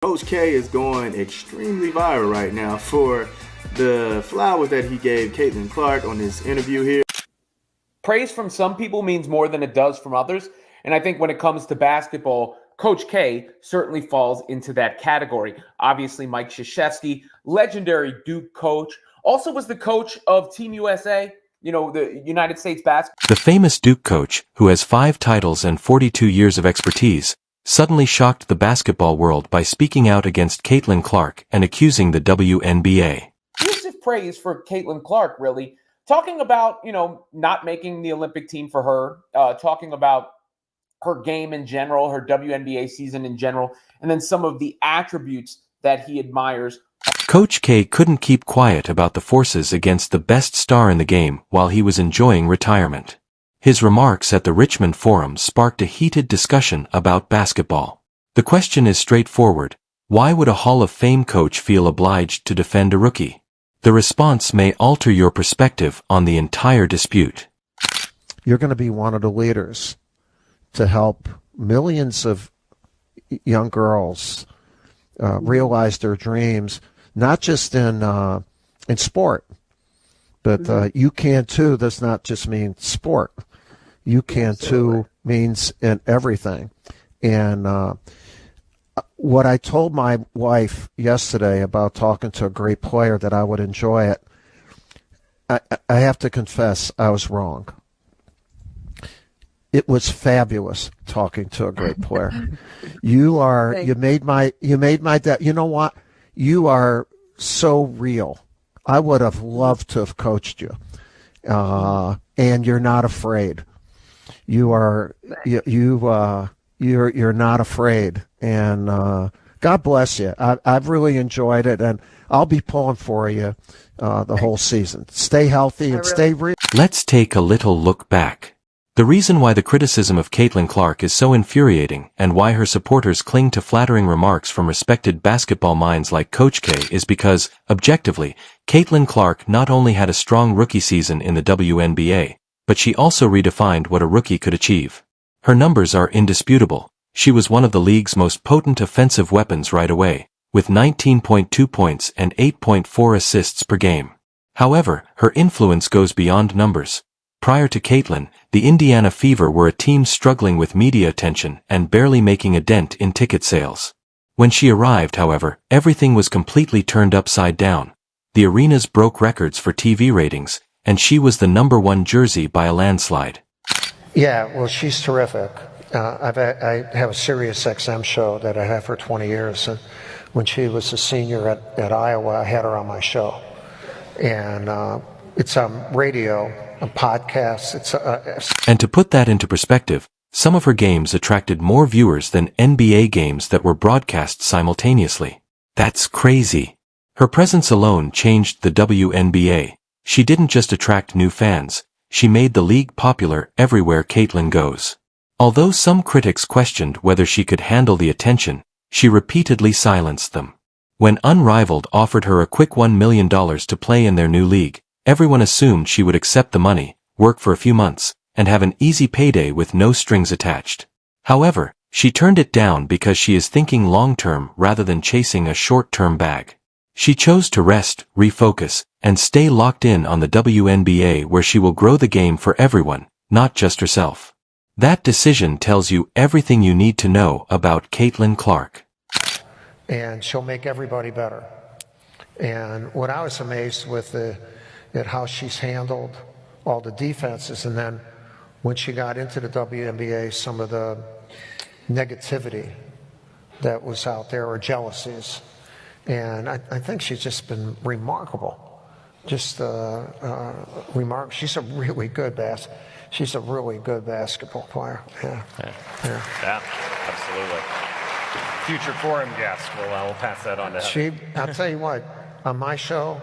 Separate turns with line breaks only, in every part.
Coach K is going extremely viral right now for the flowers that he gave Caitlin Clark on this interview here.
Praise from some people means more than it does from others. And I think when it comes to basketball, Coach K certainly falls into that category. Obviously, Mike Krzyzewski, legendary Duke coach, also was the coach of Team USA, the United States basketball.
The famous Duke coach, who has 5 titles and 42 years of expertise, suddenly shocked the basketball world by speaking out against Caitlin Clark and accusing the WNBA.
Massive praise for Caitlin Clark, really. Talking about, not making the Olympic team for her, talking about her game in general, her WNBA season in general, and then some of the attributes that he admires.
Coach K couldn't keep quiet about the forces against the best star in the game while he was enjoying retirement. His remarks at the Richmond Forum sparked a heated discussion about basketball. The question is straightforward: why would a Hall of Fame coach feel obliged to defend a rookie? The response may alter your perspective on the entire dispute.
You're going to be one of the leaders to help millions of young girls realize their dreams, not just in sport, but you can too. Does not just mean sport. You can too means in everything. And what I told my wife yesterday about talking to a great player that I would enjoy it, I have to confess I was wrong. It was fabulous talking to a great player. You made my day. You know what? You are so real. I would have loved to have coached you. And you're not afraid. You're not afraid. And God bless you. I've really enjoyed it, and I'll be pulling for you the whole season. Stay healthy and stay real.
Let's take a little look back. The reason why the criticism of Caitlin Clark is so infuriating and why her supporters cling to flattering remarks from respected basketball minds like Coach K is because, objectively, Caitlin Clark not only had a strong rookie season in the WNBA, but she also redefined what a rookie could achieve. Her numbers are indisputable. She was one of the league's most potent offensive weapons right away, with 19.2 points and 8.4 assists per game. However, her influence goes beyond numbers. Prior to Caitlin, the Indiana Fever were a team struggling with media attention and barely making a dent in ticket sales. When she arrived, however, everything was completely turned upside down. The arenas broke records for TV ratings, and she was the #1 jersey by a landslide.
Yeah, well, she's terrific. I have a Sirius XM show that I have for 20 years. And when she was a senior at Iowa, I had her on my show. And it's on radio, a podcast.
And to put that into perspective, some of her games attracted more viewers than NBA games that were broadcast simultaneously. That's crazy. Her presence alone changed the WNBA. She didn't just attract new fans, she made the league popular everywhere Caitlin goes. Although some critics questioned whether she could handle the attention, she repeatedly silenced them. When Unrivaled offered her a quick $1 million to play in their new league, everyone assumed she would accept the money, work for a few months, and have an easy payday with no strings attached. However, she turned it down because she is thinking long-term rather than chasing a short-term bag. She chose to rest, refocus, and stay locked in on the WNBA, where she will grow the game for everyone, not just herself. That decision tells you everything you need to know about Caitlin Clark.
And she'll make everybody better. And what I was amazed with at how she's handled all the defenses, and then when she got into the WNBA, some of the negativity that was out there, or jealousies. And I think she's just been remarkable. She's a really good basketball player.
Yeah, absolutely. Future forum guest. We'll pass that on to her.
I'll tell you what, on my show.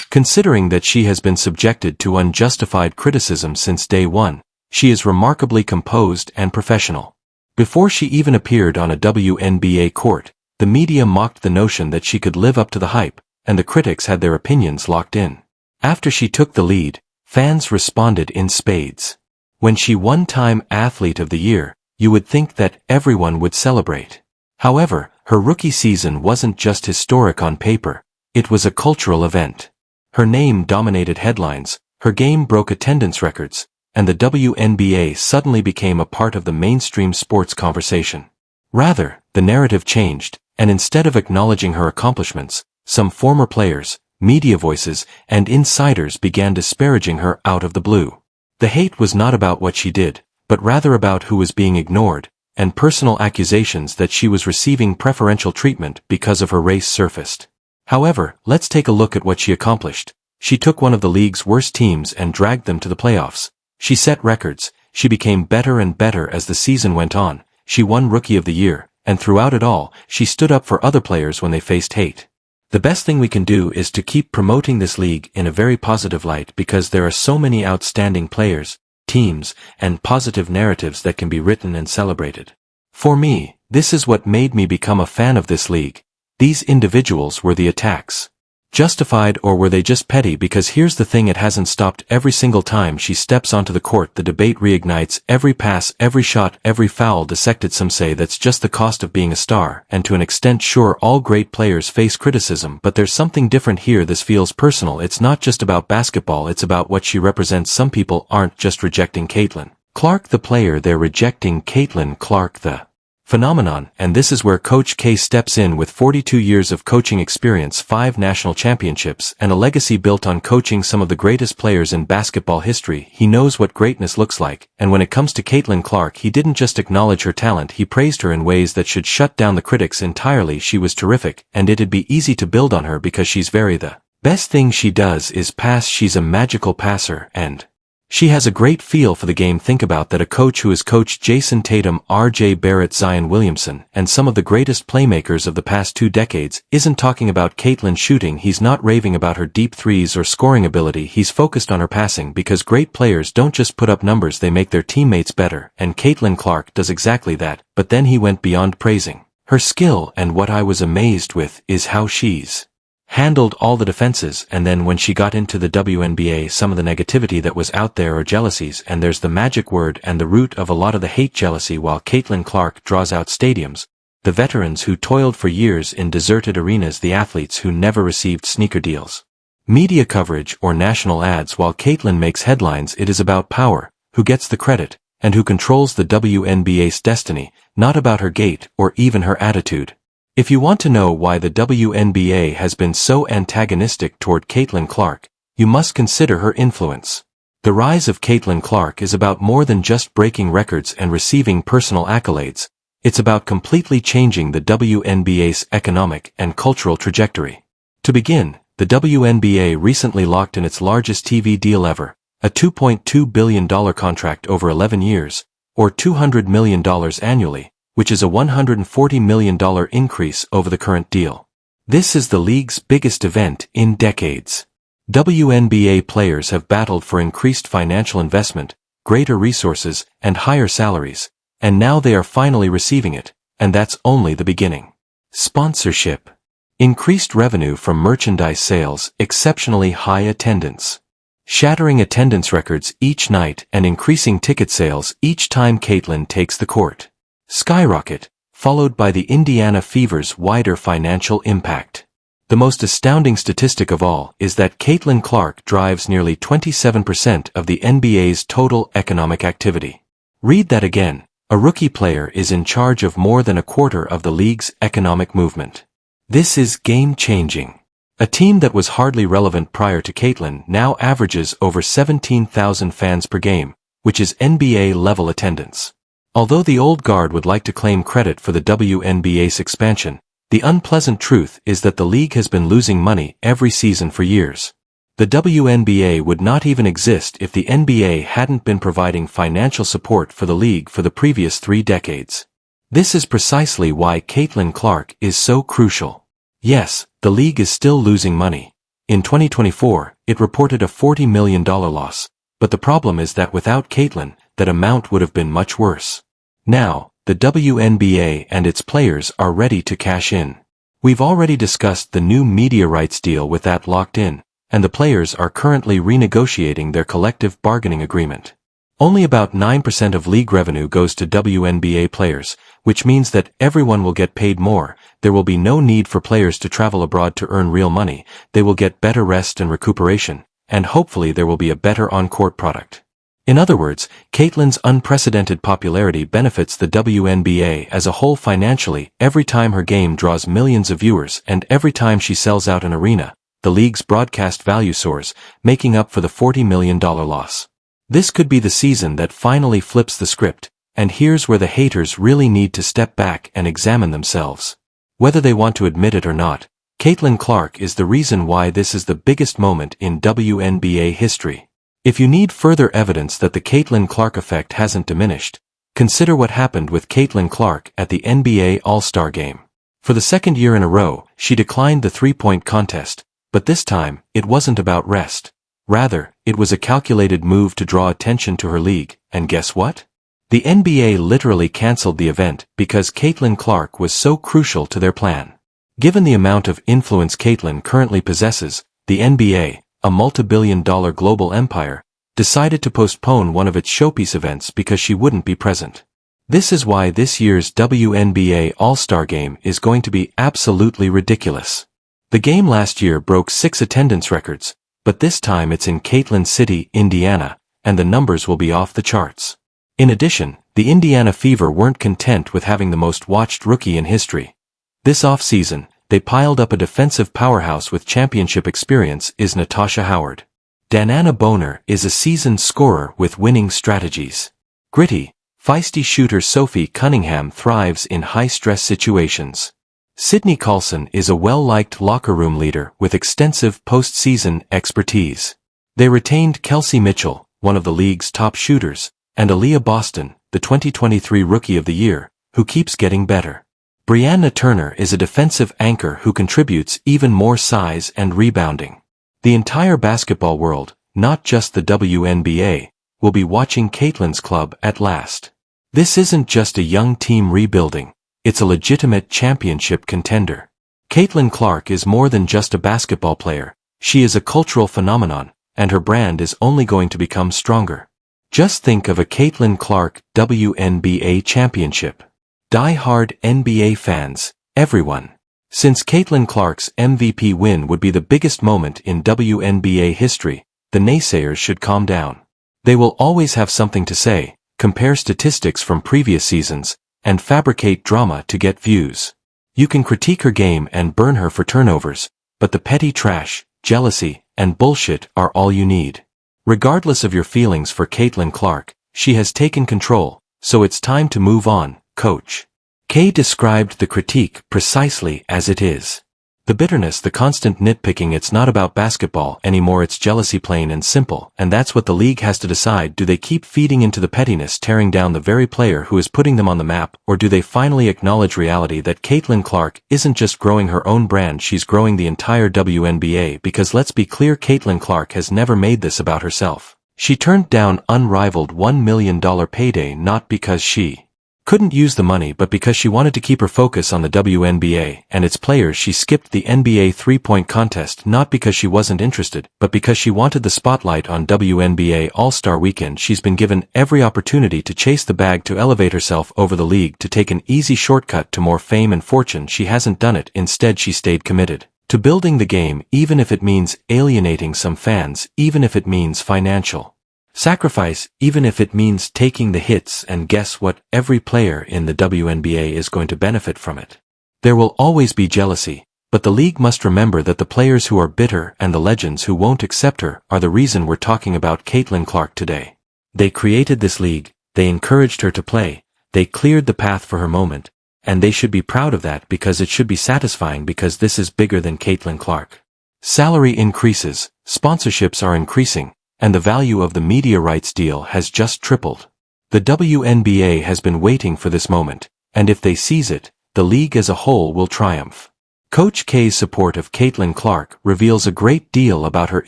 Considering that she has been subjected to unjustified criticism since day one, she is remarkably composed and professional. Before she even appeared on a WNBA court, the media mocked the notion that she could live up to the hype, and the critics had their opinions locked in. After she took the lead, fans responded in spades. When she won Time Athlete of the Year, you would think that everyone would celebrate. However, her rookie season wasn't just historic on paper, it was a cultural event. Her name dominated headlines, her game broke attendance records, and the WNBA suddenly became a part of the mainstream sports conversation. Rather, the narrative changed, and instead of acknowledging her accomplishments, some former players, media voices, and insiders began disparaging her out of the blue. The hate was not about what she did, but rather about who was being ignored, and personal accusations that she was receiving preferential treatment because of her race surfaced. However, let's take a look at what she accomplished. She took one of the league's worst teams and dragged them to the playoffs. She set records, she became better and better as the season went on, she won Rookie of the Year, and throughout it all, she stood up for other players when they faced hate. The best thing we can do is to keep promoting this league in a very positive light because there are so many outstanding players, teams, and positive narratives that can be written and celebrated. For me, this is what made me become a fan of this league. These individuals were the attacks. Justified, or were they just petty? Because here's the thing, it hasn't stopped. Every single time she steps onto the court, the debate reignites. Every pass, every shot, every foul dissected. Some say that's just the cost of being a star, and to an extent sure, all great players face criticism, but there's something different here. This feels personal. It's not just about basketball, it's about what she represents. Some people aren't just rejecting Caitlin Clark the player, they're rejecting Caitlin Clark the phenomenon, and this is where Coach K steps in with 42 years of coaching experience, 5 national championships, and a legacy built on coaching some of the greatest players in basketball history. He knows what greatness looks like, and when it comes to Caitlin Clark, he didn't just acknowledge her talent, he praised her in ways that should shut down the critics entirely. She was terrific, and it'd be easy to build on her because she's the best thing she does is pass. She's a magical passer, and she has a great feel for the game. Think about that, a coach who has coached Jason Tatum, R.J. Barrett, Zion Williamson, and some of the greatest playmakers of the past 2 decades, isn't talking about Caitlin shooting. He's not raving about her deep threes or scoring ability. He's focused on her passing, because great players don't just put up numbers, they make their teammates better, and Caitlin Clark does exactly that. But then he went beyond praising her skill, and what I was amazed with is how she's handled all the defenses, and then when she got into the WNBA, some of the negativity that was out there, or jealousies, and there's the magic word and the root of a lot of the hate, jealousy. While Caitlin Clark draws out stadiums, the veterans who toiled for years in deserted arenas, the athletes who never received sneaker deals, media coverage, or national ads. While Caitlin makes headlines, it is about power, who gets the credit, and who controls the WNBA's destiny, not about her gait or even her attitude. If you want to know why the WNBA has been so antagonistic toward Caitlin Clark, you must consider her influence. The rise of Caitlin Clark is about more than just breaking records and receiving personal accolades. It's about completely changing the WNBA's economic and cultural trajectory. To begin, the WNBA recently locked in its largest TV deal ever, a $2.2 billion contract over 11 years, or $200 million annually, which is a $140 million increase over the current deal. This is the league's biggest event in decades. WNBA players have battled for increased financial investment, greater resources, and higher salaries, and now they are finally receiving it, and that's only the beginning. Sponsorship. Increased revenue from merchandise sales, exceptionally high attendance. Shattering attendance records each night and increasing ticket sales each time Caitlin takes the court. Skyrocket, followed by the Indiana Fever's wider financial impact. The most astounding statistic of all is that Caitlin Clark drives nearly 27% of the NBA's total economic activity. Read that again. A rookie player is in charge of more than a quarter of the league's economic movement. This is game-changing. A team that was hardly relevant prior to Caitlin now averages over 17,000 fans per game, which is NBA-level attendance. Although the old guard would like to claim credit for the WNBA's expansion, the unpleasant truth is that the league has been losing money every season for years. The WNBA would not even exist if the NBA hadn't been providing financial support for the league for the previous 3 decades. This is precisely why Caitlin Clark is so crucial. Yes, the league is still losing money. In 2024, it reported a $40 million loss, but the problem is that without Caitlin, that amount would have been much worse. Now, the WNBA and its players are ready to cash in. We've already discussed the new media rights deal with that locked in, and the players are currently renegotiating their collective bargaining agreement. Only about 9% of league revenue goes to WNBA players, which means that everyone will get paid more. There will be no need for players to travel abroad to earn real money. They will get better rest and recuperation, and hopefully there will be a better on-court product. In other words, Caitlyn's unprecedented popularity benefits the WNBA as a whole financially every time her game draws millions of viewers and every time she sells out an arena. The league's broadcast value soars, making up for the $40 million loss. This could be the season that finally flips the script, and here's where the haters really need to step back and examine themselves. Whether they want to admit it or not, Caitlin Clark is the reason why this is the biggest moment in WNBA history. If you need further evidence that the Caitlin Clark effect hasn't diminished, consider what happened with Caitlin Clark at the NBA All-Star Game. For the second year in a row, she declined the three-point contest, but this time, it wasn't about rest. Rather, it was a calculated move to draw attention to her league, and guess what? The NBA literally canceled the event because Caitlin Clark was so crucial to their plan. Given the amount of influence Caitlin currently possesses, the NBA, a multi-billion-dollar global empire, decided to postpone one of its showpiece events because she wouldn't be present. This is why this year's WNBA All-Star Game is going to be absolutely ridiculous. The game last year broke 6 attendance records, but this time it's in Caitlin City, Indiana, and the numbers will be off the charts. In addition, the Indiana Fever weren't content with having the most watched rookie in history. This off-season, they piled up a defensive powerhouse with championship experience is Natasha Howard. Danana Boner is a seasoned scorer with winning strategies. Gritty, feisty shooter Sophie Cunningham thrives in high-stress situations. Sydney Carlson is a well-liked locker room leader with extensive postseason expertise. They retained Kelsey Mitchell, one of the league's top shooters, and Aaliyah Boston, the 2023 Rookie of the Year, who keeps getting better. Brianna Turner is a defensive anchor who contributes even more size and rebounding. The entire basketball world, not just the WNBA, will be watching Caitlin's club at last. This isn't just a young team rebuilding. It's a legitimate championship contender. Caitlin Clark is more than just a basketball player. She is a cultural phenomenon, and her brand is only going to become stronger. Just think of a Caitlin Clark WNBA championship. Die-hard NBA fans, everyone. Since Caitlin Clark's MVP win would be the biggest moment in WNBA history, the naysayers should calm down. They will always have something to say, compare statistics from previous seasons, and fabricate drama to get views. You can critique her game and burn her for turnovers, but the petty trash, jealousy, and bullshit are all you need. Regardless of your feelings for Caitlin Clark, she has taken control, so it's time to move on, coach. Kay described the critique precisely as it is. The bitterness, the constant nitpicking, it's not about basketball anymore, it's jealousy plain and simple, and that's what the league has to decide. Do they keep feeding into the pettiness, tearing down the very player who is putting them on the map, or do they finally acknowledge reality that Caitlin Clark isn't just growing her own brand, she's growing the entire WNBA? Because let's be clear, Caitlin Clark has never made this about herself. She turned down unrivaled $1 million payday not because she couldn't use the money, but because she wanted to keep her focus on the WNBA and its players. She skipped the NBA three-point contest not because she wasn't interested, but because she wanted the spotlight on WNBA All-Star Weekend. She's been given every opportunity to chase the bag, to elevate herself over the league, to take an easy shortcut to more fame and fortune. She hasn't done it. Instead, she stayed committed to building the game, even if it means alienating some fans, even if it means financial sacrifice, even if it means taking the hits. And guess what? Every player in the WNBA is going to benefit from it. There will always be jealousy, but the league must remember that the players who are bitter and the legends who won't accept her are the reason we're talking about Caitlin Clark today. They created this league, they encouraged her to play, they cleared the path for her moment, and they should be proud of that, because it should be satisfying, because this is bigger than Caitlin Clark. Salary increases, sponsorships are increasing, and the value of the media rights deal has just tripled. The WNBA has been waiting for this moment, and if they seize it, the league as a whole will triumph. Coach K's support of Caitlin Clark reveals a great deal about her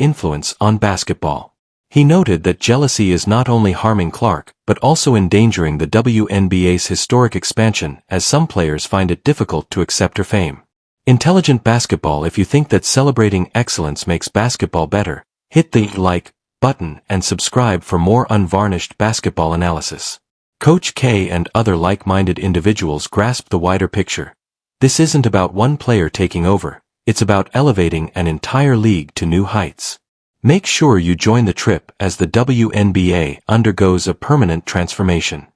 influence on basketball. He noted that jealousy is not only harming Clark, but also endangering the WNBA's historic expansion, as some players find it difficult to accept her fame. Intelligent basketball. If you think that celebrating excellence makes basketball better, hit the like button and subscribe for more unvarnished basketball analysis. Coach K and other like-minded individuals grasp the wider picture. This isn't about one player taking over, it's about elevating an entire league to new heights. Make sure you join the trip as the WNBA undergoes a permanent transformation.